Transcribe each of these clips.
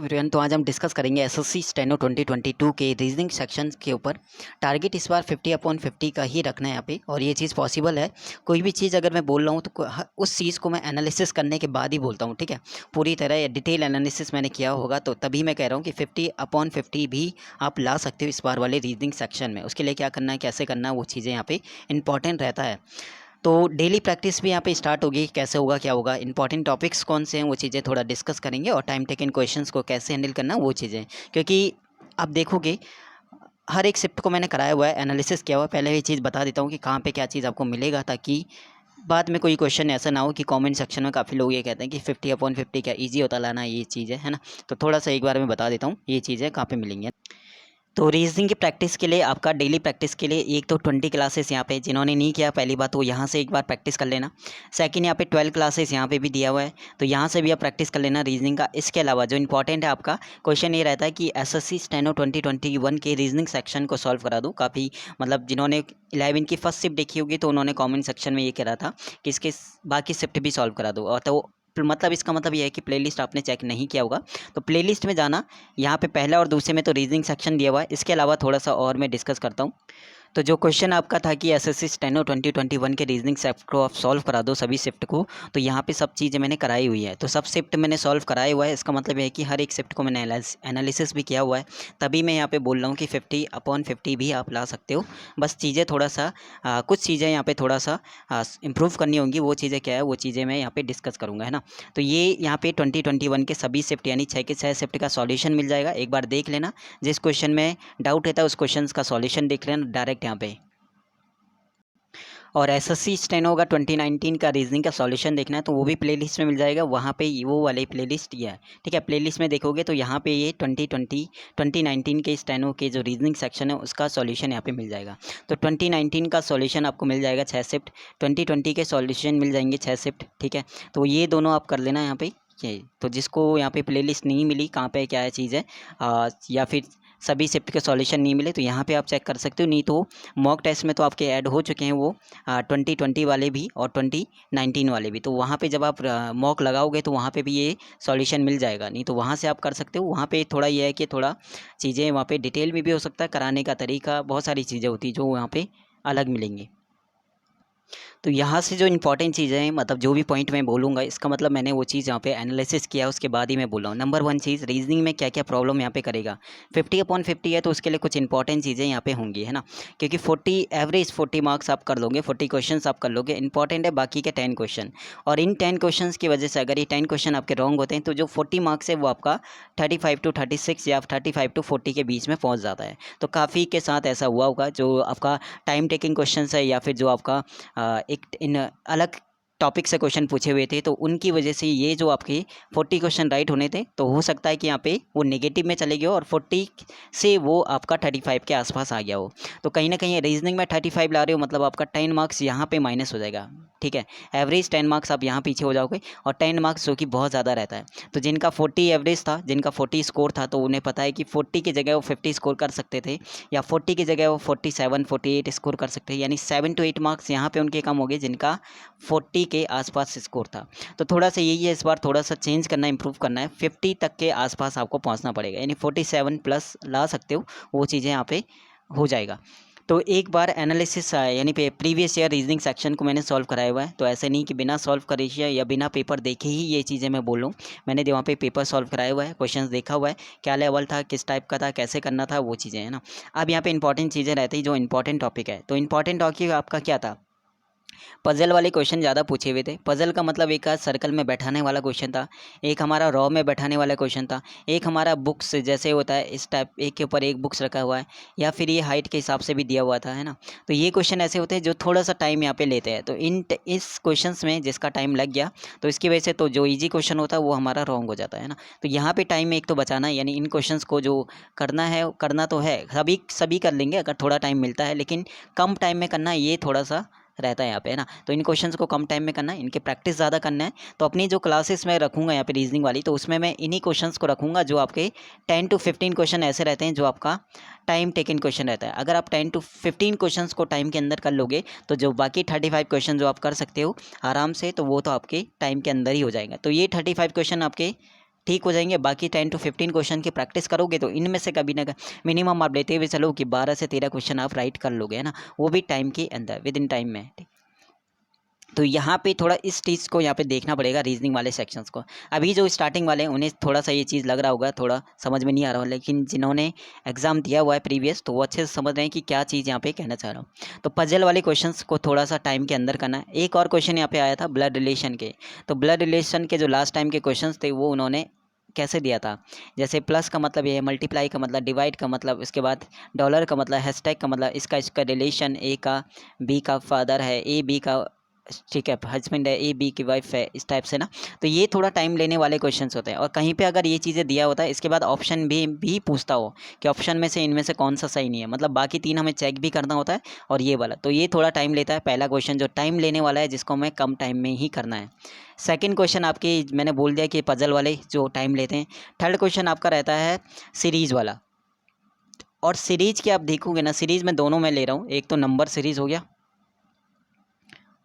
Everyone, तो आज हम डिस्कस करेंगे एसएससी स्टेनो 2022 के रीजनिंग सेक्शन के ऊपर। टारगेट इस बार 50/50 का ही रखना है यहाँ पे, और ये चीज़ पॉसिबल है। कोई भी चीज़ अगर मैं बोल रहा हूँ तो उस चीज़ को मैं एनालिसिस करने के बाद ही बोलता हूँ, ठीक है। पूरी तरह या डिटेल एनालिसिस मैंने किया होगा तो तभी मैं कह रहा हूँ कि 50/50 भी आप ला सकते हो इस बार वाले रीजनिंग सेक्शन में। उसके लिए क्या करना है, कैसे करना है, वो चीज़ें यहाँ पे इंपॉर्टेंट रहता है। तो डेली प्रैक्टिस भी यहाँ पे स्टार्ट होगी। कैसे होगा, क्या होगा, इंपॉर्टेंट टॉपिक्स कौन से हैं वो चीज़ें थोड़ा डिस्कस करेंगे, और टाइम टेकन क्वेश्चंस को कैसे हैंडल करना वो चीज़ें। क्योंकि आप देखोगे हर एक शिफ्ट को मैंने कराया हुआ है, एनालिसिस किया हुआ है। पहले ये चीज़ बता देता हूँ कि कहाँ पे क्या चीज़ आपको मिलेगा, ताकि बाद में कोई क्वेश्चन ऐसा ना हो कि कमेंट सेक्शन में काफ़ी लोग ये कहते हैं कि 50/50 क्या ईजी होता लाना, ये चीज़ है ना। तो थोड़ा सा एक बार मैं बता देता हूँ ये चीज़ें कहाँ पे मिलेंगी। तो रीजनिंग की प्रैक्टिस के लिए, आपका डेली प्रैक्टिस के लिए एक तो 20 क्लासेस यहाँ पे, जिन्होंने नहीं किया पहली बात तो यहाँ से एक बार प्रैक्टिस कर लेना। सेकंड, यहाँ पे 12 क्लासेस यहाँ पे भी दिया हुआ है, तो यहाँ से भी आप प्रैक्टिस कर लेना रीजनिंग का। इसके अलावा जो इंपॉर्टेंट है आपका क्वेश्चन ये रहता है कि एसएससी स्टेनो 2021 के रीजनिंग सेक्शन को सॉल्व करा दो। काफ़ी मतलब जिन्होंने 11 की फर्स्ट शिफ्ट देखी होगी तो उन्होंने कॉमेंट सेक्शन में ये कहा था कि इसके बाकी शिफ्ट भी सॉल्व करा दो। और तो मतलब इसका मतलब ये है कि प्लेलिस्ट आपने चेक नहीं किया होगा, तो प्लेलिस्ट में जाना। यहाँ पे पहला और दूसरे में तो रीजनिंग सेक्शन दिया हुआ है। इसके अलावा थोड़ा सा और मैं डिस्कस करता हूँ। तो जो क्वेश्चन आपका था कि एसएससी स्टेनो 2021 के रीजनिंग शिफ्ट को आप सॉल्व करा दो सभी शिफ्ट को, तो यहाँ पे सब चीज़ें मैंने कराई हुई है। तो सब शिफ्ट मैंने सॉल्व कराया हुआ है। इसका मतलब है कि हर एक शिफ्ट को मैंने एनालिसिस भी किया हुआ है, तभी मैं यहाँ पे बोल रहा हूँ कि 50/50 भी आप ला सकते हो। बस चीज़ें थोड़ा सा कुछ चीज़ें यहाँ पे थोड़ा सा इम्प्रूव करनी होंगी। वो चीज़ें क्या है, वो चीज़ें मैं यहाँ पे डिस्कस करूँगा, है ना। तो ये यहाँ पे 2021 के सभी शिफ्ट यानी 6 के 6 शिफ्ट का सॉल्यूशन मिल जाएगा। एक बार देख लेना, जिस क्वेश्चन में डाउट रहता है उस क्वेश्चन का सॉल्यूशन देख लेना डायरेक्ट यहाँ पे। और एसएससी स्टेनो का 2019 का रीजनिंग का सॉल्यूशन देखना है तो वो भी प्लेलिस्ट में मिल जाएगा। वहाँ पे वो वाली प्लेलिस्ट ये है, ठीक है। प्लेलिस्ट में देखोगे तो यहाँ पे ये 2019 के स्टेनो के जो रीजनिंग सेक्शन है उसका सॉल्यूशन यहाँ पे मिल जाएगा। तो 2019 का सॉल्यूशन आपको मिल जाएगा 6 शिफ्ट, 2020 के सॉल्यूशन मिल जाएंगे 6 शिफ्ट, ठीक है। तो ये दोनों आप कर लेना यहाँ पे। ये तो जिसको यहाँ पे प्लेलिस्ट नहीं मिली कहाँ पे क्या है चीज़ है, या फिर सभी शिफ्ट के सॉल्यूशन नहीं मिले, तो यहाँ पे आप चेक कर सकते हो। नहीं तो मॉक टेस्ट में तो आपके ऐड हो चुके हैं वो 2020 वाले भी और 2019 वाले भी। तो वहाँ पे जब आप मॉक लगाओगे तो वहाँ पे भी ये सॉल्यूशन मिल जाएगा। नहीं तो वहाँ से आप कर सकते हो। वहाँ पे थोड़ा ये है कि थोड़ा चीज़ें वहाँ पे डिटेल में भी हो सकता है, कराने का तरीका, बहुत सारी चीज़ें होती है जो वहाँ पे अलग मिलेंगी। तो यहाँ से जो इंपॉर्टेंट चीज़ें हैं, मतलब जो भी पॉइंट मैं बोलूँगा इसका मतलब मैंने वो चीज़ यहाँ पे एनालिसिस किया उसके बाद ही मैं बोल रहा हूँ। नंबर 1 चीज़, रीजनिंग में क्या क्या प्रॉब्लम यहाँ पे करेगा। 50/50 है तो उसके लिए कुछ इंपॉर्टेंट चीज़ें यहाँ पे होंगी, है ना। क्योंकि 40 एवरेज 40 मार्क्स आप कर लोगे, 40 क्वेश्चन आप कर लोगे। इंपॉर्टेंट है बाकी के 10 क्वेश्चन, और इन 10 क्वेश्चन की वजह से अगर ये 10 क्वेश्चन आपके रॉन्ग होते हैं तो जो 40 मार्क्स है वो आपका 35 to 36 या 35 to 40 के बीच में पहुँच जाता है। तो काफ़ी के साथ ऐसा हुआ होगा जो आपका टाइम टेकिंग क्वेश्चन है या फिर जो आपका एक इन अलग टॉपिक से क्वेश्चन पूछे हुए थे, तो उनकी वजह से ये जो आपके 40 क्वेश्चन राइट होने थे तो हो सकता है कि यहाँ पे वो नेगेटिव में चले गए और 40 से वो आपका 35 के आसपास आ गया हो। तो कहीं ना कहीं रीजनिंग में 35 ला रहे हो मतलब आपका 10 मार्क्स यहाँ पे माइनस हो जाएगा, ठीक है। एवरेज 10 मार्क्स आप यहाँ पीछे हो जाओगे, और 10 मार्क्स जो कि बहुत ज़्यादा रहता है। तो जिनका 40 एवरेज था, जिनका 40 स्कोर था, तो उन्हें पता है कि 40 की जगह वो 50 स्कोर कर सकते थे, या 40 की जगह वो 47 48 स्कोर कर सकते हैं। यानी 7 to 8 मार्क्स यहाँ पे उनके कम हो गए जिनका 40 के आसपास स्कोर था। तो थोड़ा सा यही है, इस बार थोड़ा सा चेंज करना, इंप्रूव करना है। 50 तक के आसपास आपको पहुँचना पड़ेगा, यानी 47 प्लस ला सकते हो, वो चीज़ें यहाँ पे हो जाएगा। तो एक बार एनालिसिस यानी प्रीवियस ईयर रीजनिंग सेक्शन को मैंने सॉल्व कराया हुआ है। तो ऐसे नहीं कि बिना सॉल्व करे या बिना पेपर देखे ही ये चीज़ें मैं बोल रहा हूँ। मैंने वहाँ पे पेपर सॉल्व कराया हुआ है, क्वेश्चंस देखा हुआ है, क्या लेवल था, किस टाइप का था, कैसे करना था, वो चीज़ें है ना। अब यहाँ पे इंपॉर्टेंट चीज़ें रहती है, जो इंपॉर्टेंट टॉपिक है। तो इंपॉर्टेंट टॉपिक आपका क्या था, पजल वाले क्वेश्चन ज़्यादा पूछे हुए थे। पजल का मतलब एक सर्कल में बैठाने वाला क्वेश्चन था, एक हमारा रॉ में बैठाने वाला क्वेश्चन था, एक हमारा बुक्स जैसे होता है इस टाइप एक के ऊपर एक बुक्स रखा हुआ है, या फिर ये हाइट के हिसाब से भी दिया हुआ था, है ना। तो ये क्वेश्चन ऐसे होते हैं जो थोड़ा सा टाइम यहाँ पे लेते हैं। तो इस क्वेश्चन में जिसका टाइम लग गया तो इसकी वजह से तो जो ईजी क्वेश्चन होता है वो हमारा रॉन्ग हो जाता है ना। तो यहाँ पे टाइम एक तो बचाना है, यानी इन क्वेश्चन को जो करना है करना तो है, सभी कर लेंगे अगर थोड़ा टाइम मिलता है, लेकिन कम टाइम में करना ये थोड़ा सा रहता है यहाँ पे, है ना। तो इन क्वेश्चंस को कम टाइम में करना है, इनके प्रैक्टिस ज़्यादा करना है। तो अपनी जो क्लासेस मैं रखूँगा यहाँ पे रीजनिंग वाली, तो उसमें मैं इन्हीं क्वेश्चंस को रखूँगा जो आपके 10 to 15 क्वेश्चन ऐसे रहते हैं जो आपका टाइम टेकिंग क्वेश्चन रहता है। अगर आप 10 to 15 क्वेश्चंस को टाइम के अंदर कर लोगे तो जो बाकी 35 क्वेश्चन जो आप कर सकते हो आराम से, तो वो तो आपके टाइम के अंदर ही हो जाएगा। तो ये 35 क्वेश्चन आपके ठीक हो जाएंगे। बाकी 10 to 15 क्वेश्चन की प्रैक्टिस करोगे तो इनमें से कभी ना मिनिमम आप लेते हुए चलो कि 12 से 13 क्वेश्चन आप राइट कर लोगे, है ना, वो भी टाइम के अंदर, विद इन टाइम में। ठीक, तो यहाँ पे थोड़ा इस चीज़ को यहाँ पे देखना पड़ेगा रीजनिंग वाले सेक्शंस को। अभी जो स्टार्टिंग वाले हैं उन्हें थोड़ा सा ये चीज़ लग रहा होगा, थोड़ा समझ में नहीं आ रहा हो, लेकिन जिन्होंने एग्जाम दिया हुआ है प्रीवियस तो वो अच्छे से समझ रहे हैं कि क्या चीज़ यहाँ पे कहना चाह रहा हूँ। तो पजल वाले क्वेश्चंस को थोड़ा सा टाइम के अंदर करना है। एक और क्वेश्चन यहाँ पे आया था ब्लड रिलेशन के, तो ब्लड रिलेशन के जो लास्ट टाइम के क्वेश्चन थे वो उन्होंने कैसे दिया था, जैसे प्लस का मतलब ये है, मल्टीप्लाई का मतलब, डिवाइड का मतलब, इसके बाद डॉलर का मतलब, हैशटैग का मतलब, इसका रिलेशन, ए का बी का फादर है, ए बी का, ठीक है, हस्बैंड है, ए बी की वाइफ है, इस टाइप से ना। तो ये थोड़ा टाइम लेने वाले क्वेश्चंस होते हैं। और कहीं पे अगर ये चीज़ें दिया होता है इसके बाद ऑप्शन भी पूछता हो कि ऑप्शन में से इनमें से कौन सा सही नहीं है, मतलब बाकी 3 हमें चेक भी करना होता है और ये वाला, तो ये थोड़ा टाइम लेता है। पहला क्वेश्चन जो टाइम लेने वाला है जिसको हमें कम टाइम में ही करना है। सेकंड क्वेश्चन आपके मैंने बोल दिया कि पजल वाले जो टाइम लेते हैं। थर्ड क्वेश्चन आपका रहता है सीरीज़ वाला, और सीरीज़ के आप देखोगे ना, सीरीज़ में दोनों में ले रहा हूँ, एक तो नंबर सीरीज़ हो गया,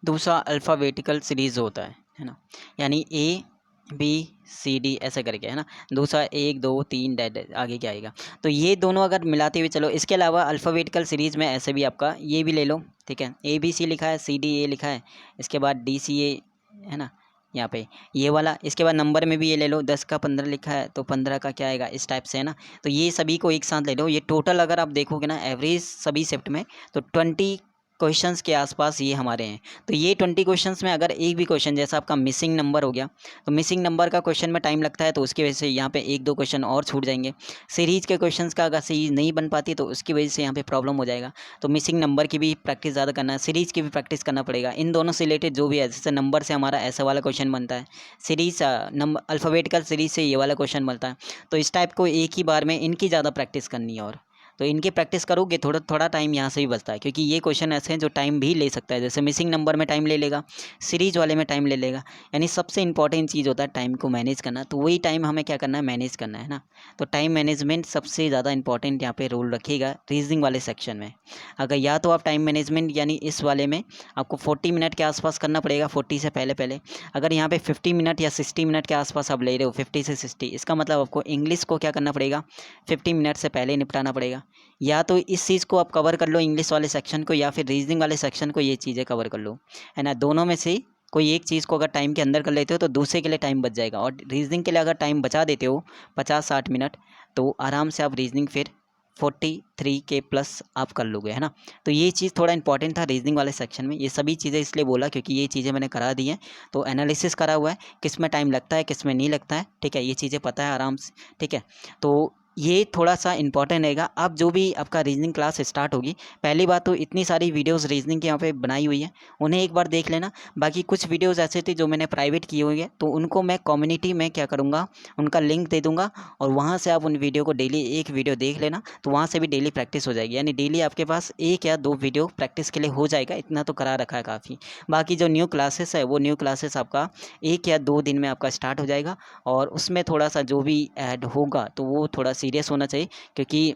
दूसरा अल्फ़ाबेटिकल सीरीज़ होता है ना, यानी ए बी सी डी ऐसे करके, है ना। दूसरा 1 2 3 डैड आगे क्या आएगा, तो ये दोनों अगर मिलाते हुए चलो। इसके अलावा अल्फ़ाबेटिकल सीरीज़ में ऐसे भी आपका ये भी ले लो, ठीक है, ए बी सी लिखा है, सी डी ए लिखा है, इसके बाद डी सी ए, है ना, यहाँ पे ये वाला। इसके बाद नंबर में भी ये ले लो, 10 का 15 लिखा है तो 15 का क्या आएगा, इस टाइप से, है ना। तो ये सभी को एक साथ ले लो। ये टोटल अगर आप देखोगे ना एवरेज सभी शिफ्ट में, तो 20 क्वेश्चंस के आसपास ये हमारे हैं। तो ये 20 क्वेश्चंस में अगर एक भी क्वेश्चन जैसा आपका मिसिंग नंबर हो गया, तो मिसिंग नंबर का क्वेश्चन में टाइम लगता है, तो उसकी वजह से यहाँ पे 1 2 क्वेश्चन और छूट जाएंगे। सीरीज के क्वेश्चंस का अगर सीरीज नहीं बन पाती तो उसकी वजह से यहाँ पे प्रॉब्लम हो जाएगा। तो मिसिंग नंबर की भी प्रैक्टिस ज़्यादा करना है, सीरीज की भी प्रैक्टिस करना पड़ेगा। इन दोनों से रिलेटेड जो भी है, जैसे नंबर से हमारा ऐसा वाला क्वेश्चन बनता है, सीरीज नंबर अल्फ़ाबेटिकल सीरीज से ये वाला क्वेश्चन बनता है। तो इस टाइप को एक ही बार में इनकी ज़्यादा प्रैक्टिस करनी है। और तो इनकी प्रैक्टिस करोगे थोड़ा थोड़ा टाइम यहाँ से भी बचता है, क्योंकि ये क्वेश्चन ऐसे हैं जो टाइम भी ले सकता है। जैसे मिसिंग नंबर में टाइम ले लेगा, सीरीज वाले में टाइम ले लेगा, यानी सबसे इंपॉर्टेंट चीज़ होता है टाइम को मैनेज करना। तो वही टाइम हमें क्या करना है, मैनेज करना है ना। तो टाइम मैनेजमेंट सबसे ज़्यादा इंपॉर्टेंट यहाँ पे रोल रखेगा रीजनिंग वाले सेक्शन में। अगर या तो आप टाइम मैनेजमेंट यानी इस वाले में आपको 40 मिनट के आसपास करना पड़ेगा, 40 से पहले पहले। अगर यहाँ पे 50 मिनट या 60 मिनट के आसपास आप ले रहे हो, 50 से 60, इसका मतलब आपको इंग्लिश को क्या करना पड़ेगा, 50 मिनट से पहले निपटाना पड़ेगा। या तो इस चीज़ को आप कवर कर लो, इंग्लिश वाले सेक्शन को, या फिर रीजनिंग वाले सेक्शन को, ये चीज़ें कवर कर लो, है ना। दोनों में से कोई एक चीज़ को अगर टाइम के अंदर कर लेते हो तो दूसरे के लिए टाइम बच जाएगा। और रीजनिंग के लिए अगर टाइम बचा देते हो 50-60 मिनट, तो आराम से आप रीजनिंग फिर 43 के प्लस आप कर लोगे, है ना। तो ये चीज़ थोड़ा इंपॉर्टेंट था रीजनिंग वाले सेक्शन में। ये सभी चीज़ें इसलिए बोला क्योंकि ये चीज़ें मैंने करा दी हैं, तो एनालिसिस करा हुआ है, किस में टाइम लगता है किस में नहीं लगता है, ठीक है, ये चीज़ें पता है आराम से, ठीक है। तो ये थोड़ा सा इंपॉर्टेंट रहेगा। अब जो भी आपका रीजनिंग क्लास स्टार्ट होगी, पहली बात तो इतनी सारी वीडियोस रीजनिंग के यहाँ पे बनाई हुई है, उन्हें एक बार देख लेना। बाकी कुछ वीडियोस ऐसे थे जो मैंने प्राइवेट की हुई है, तो उनको मैं कम्युनिटी में क्या करूँगा, उनका लिंक दे दूँगा, और वहाँ से आप उन वीडियो को डेली एक वीडियो देख लेना, तो वहाँ से भी डेली प्रैक्टिस हो जाएगी। यानी डेली आपके पास 1 या 2 वीडियो प्रैक्टिस के लिए हो जाएगा, इतना तो करा रखा है काफ़ी। बाकी जो न्यू क्लासेस है, वो न्यू क्लासेस आपका 1 या 2 दिन में आपका स्टार्ट हो जाएगा, और उसमें थोड़ा सा जो भी ऐड होगा तो वो थोड़ा सीरियस होना चाहिए, क्योंकि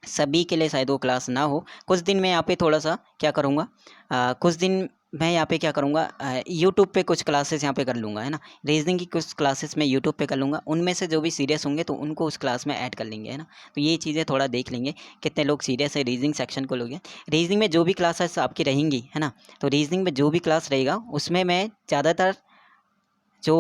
सभी के लिए शायद वो क्लास ना हो। कुछ दिन मैं यहाँ पे थोड़ा सा क्या करूँगा, कुछ दिन मैं यहाँ पे क्या करूँगा, यूट्यूब पे कुछ क्लासेस यहाँ पे कर लूँगा, है ना। रीजनिंग की कुछ क्लासेस मैं यूट्यूब पे कर लूँगा, उनमें से जो भी सीरियस होंगे तो उनको उस क्लास में ऐड कर लेंगे, है ना। तो ये चीज़ें थोड़ा देख लेंगे कितने लोग सीरियस है रीजनिंग सेक्शन को लोग। रीजनिंग में जो भी क्लासेस आपकी रहेंगी, है ना, तो रीजनिंग में जो भी क्लास रहेगा उसमें मैं ज़्यादातर जो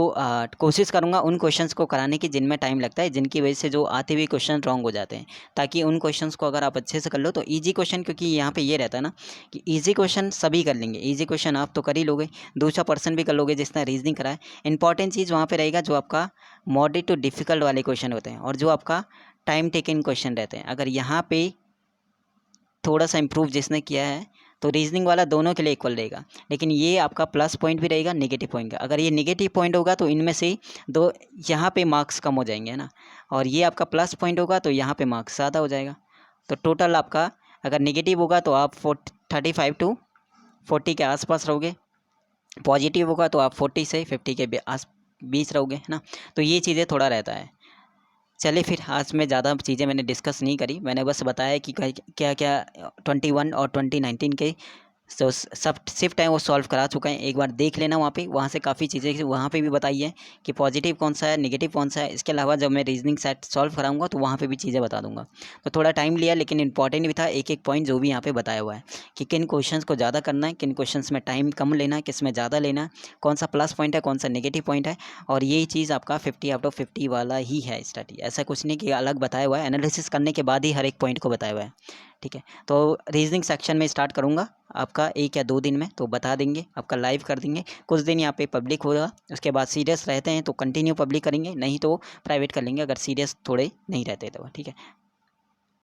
कोशिश करूँगा उन क्वेश्चंस को कराने की जिनमें टाइम लगता है, जिनकी वजह से जो आते हुए क्वेश्चन रॉन्ग हो जाते हैं, ताकि उन क्वेश्चंस को अगर आप अच्छे से कर लो तो इजी क्वेश्चन, क्योंकि यहाँ पे ये रहता है ना कि इजी क्वेश्चन सभी कर लेंगे, इजी क्वेश्चन आप तो कर ही लोगे, दूसरा पर्सन भी कर लोगे जिसने रीजनिंग करा है। इंपॉर्टेंट चीज़ वहाँ पे रहेगा जो आपका मॉडरेट टू डिफ़िकल्ट वाले क्वेश्चन होते हैं, और जो आपका टाइम टेकिंग क्वेश्चन रहते हैं। अगर यहाँ पे थोड़ा सा इम्प्रूव जिसने किया है तो रीजनिंग वाला दोनों के लिए इक्वल रहेगा, लेकिन ये आपका प्लस पॉइंट भी रहेगा, नेगेटिव पॉइंट का। अगर ये नेगेटिव पॉइंट होगा तो इनमें से दो यहाँ पे मार्क्स कम हो जाएंगे, है ना, और ये आपका प्लस पॉइंट होगा तो यहाँ पे मार्क्स ज़्यादा हो जाएगा। तो टोटल आपका अगर नेगेटिव होगा तो आप 35 to 40 के आसपास रहोगे, पॉजिटिव होगा तो आप 40 से 50 के बीच रहोगे, है ना। तो ये चीज़ें थोड़ा रहता है। चलिए फिर आज में ज़्यादा चीज़ें मैंने डिस्कस नहीं करी, मैंने बस बताया कि क्या क्या 21 और 2019 के तो सब शिफ्ट है वो सॉल्व करा चुका है, एक बार देख लेना वहाँ पे, वहाँ से काफ़ी चीज़ें वहाँ पे भी बताई है कि पॉजिटिव कौन सा है, नेगेटिव कौन सा है। इसके अलावा जब मैं रीजनिंग सेट सॉल्व कराऊंगा तो वहाँ पे भी चीज़ें बता दूंगा। तो थोड़ा टाइम लिया, लेकिन इंपॉर्टेंट भी था, एक एक पॉइंट जो भी यहाँ पे बताया हुआ है कि किन क्वेश्चंस को ज़्यादा करना है, किन क्वेश्चंस में टाइम कम लेना है, किस में ज़्यादा लेना है, कौन सा प्लस पॉइंट है, कौन सा नेगेटिव पॉइंट है। और यही चीज़ आपका 50/50 वाला ही है स्टडी, ऐसा कुछ नहीं कि अलग बताया हुआ है, एनालिसिस करने के बाद ही हर एक पॉइंट को बताया हुआ है। ठीक है, तो रीजनिंग सेक्शन में स्टार्ट करूँगा आपका 1 या 2 दिन में, तो बता देंगे, आपका लाइव कर देंगे। कुछ दिन यहाँ पे पब्लिक होगा, उसके बाद सीरियस रहते हैं तो कंटिन्यू पब्लिक करेंगे, नहीं तो प्राइवेट कर लेंगे अगर सीरियस थोड़े नहीं रहते तो। ठीक है,